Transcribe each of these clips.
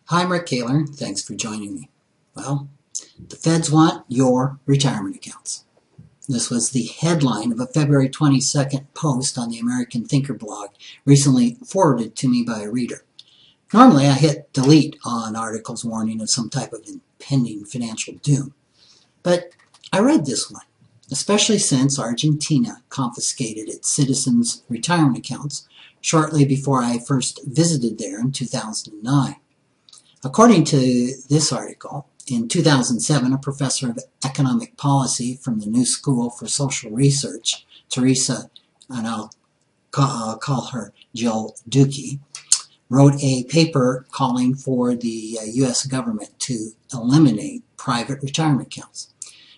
Hi, I'm Kahler. Thanks for joining me. Well, the feds want your retirement accounts. This was the headline of a February 22nd post on the American Thinker blog, recently forwarded to me by a reader. Normally, I hit delete on articles warning of some type of impending financial doom. But I read this one, especially since Argentina confiscated its citizens' retirement accounts shortly before I first visited there in 2009. According to this article, in 2007, a professor of economic policy from the New School for Social Research, Teresa, and I'll call her Jill Dukey, wrote a paper calling for the U.S. government to eliminate private retirement accounts.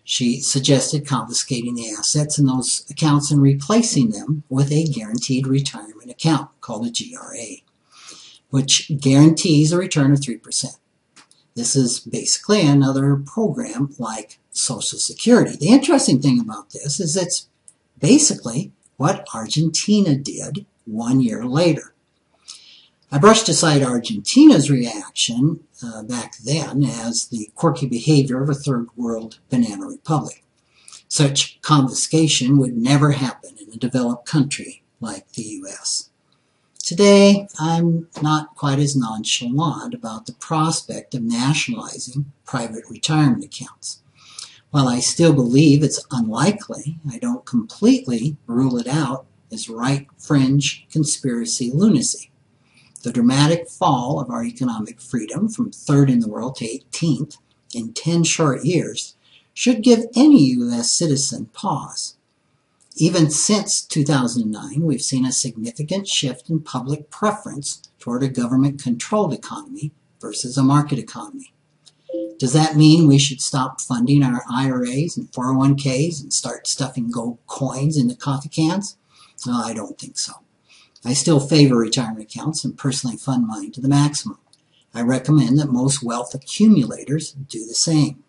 She suggested confiscating the assets in those accounts and replacing them with a guaranteed retirement account called a GRA, which guarantees a return of 3%. This is basically another program like Social Security. The interesting thing about this is it's basically what Argentina did 1 year later. I brushed aside Argentina's reaction back then as the quirky behavior of a third world banana republic. Such confiscation would never happen in a developed country like the U.S. Today, I'm not quite as nonchalant about the prospect of nationalizing private retirement accounts. While I still believe it's unlikely, I don't completely rule it out as right fringe conspiracy lunacy. The dramatic fall of our economic freedom from third in the world to 18th in 10 short years should give any U.S. citizen pause. Even since 2009, we've seen a significant shift in public preference toward a government-controlled economy versus a market economy. Does that mean we should stop funding our IRAs and 401ks and start stuffing gold coins into coffee cans? No, I don't think so. I still favor retirement accounts and personally fund mine to the maximum. I recommend that most wealth accumulators do the same.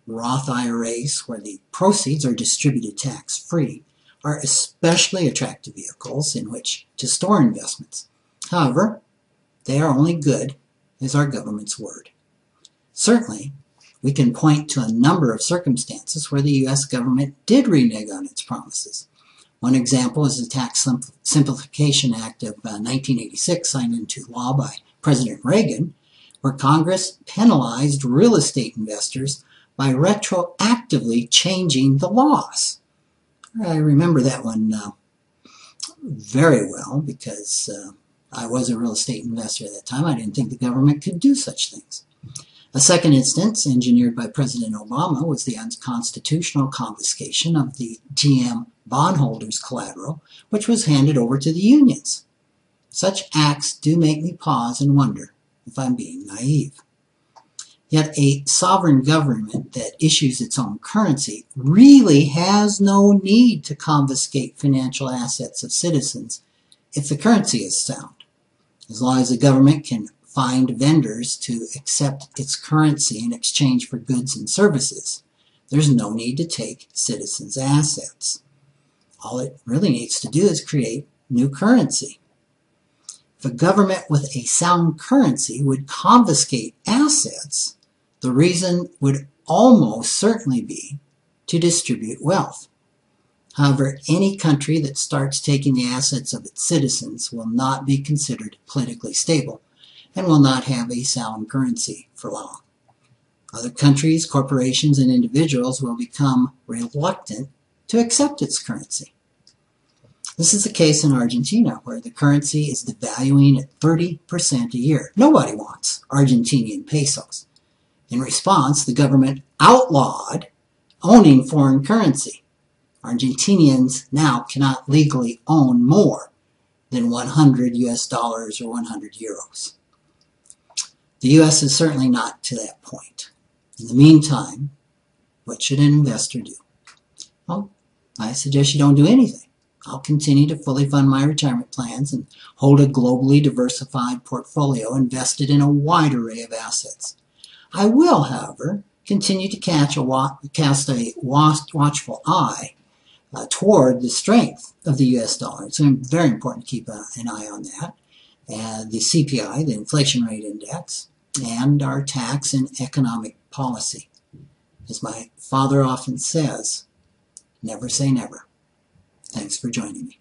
Roth IRAs, where the proceeds are distributed tax-free, are especially attractive vehicles in which to store investments. However, they are only good as our government's word. Certainly, we can point to a number of circumstances where the U.S. government did renege on its promises. One example is the Tax Simplification Act of 1986, signed into law by President Reagan, where Congress penalized real estate investors by retroactively changing the laws. I remember that one very well because I was a real estate investor at that time. I didn't think the government could do such things. A second instance, engineered by President Obama, was the unconstitutional confiscation of the GM bondholders' collateral, which was handed over to the unions. Such acts do make me pause and wonder if I'm being naive. Yet a sovereign government that issues its own currency really has no need to confiscate financial assets of citizens if the currency is sound. As long as the government can find vendors to accept its currency in exchange for goods and services, there's no need to take citizens' assets. All it really needs to do is create new currency. If a government with a sound currency would confiscate assets, the reason would almost certainly be to distribute wealth. However, any country that starts taking the assets of its citizens will not be considered politically stable and will not have a sound currency for long. Other countries, corporations, and individuals will become reluctant to accept its currency. This is the case in Argentina, where the currency is devaluing at 30% a year. Nobody wants Argentinian pesos. In response, the government outlawed owning foreign currency. Argentinians now cannot legally own more than 100 US dollars or 100 euros. The US is certainly not to that point. In the meantime, what should an investor do? Well, I suggest you don't do anything. I'll continue to fully fund my retirement plans and hold a globally diversified portfolio invested in a wide array of assets. I will, however, continue to cast a watchful eye toward the strength of the U.S. dollar. It's very important to keep an eye on that. The CPI, the inflation rate index, and our tax and economic policy. As my father often says, never say never. Thanks for joining me.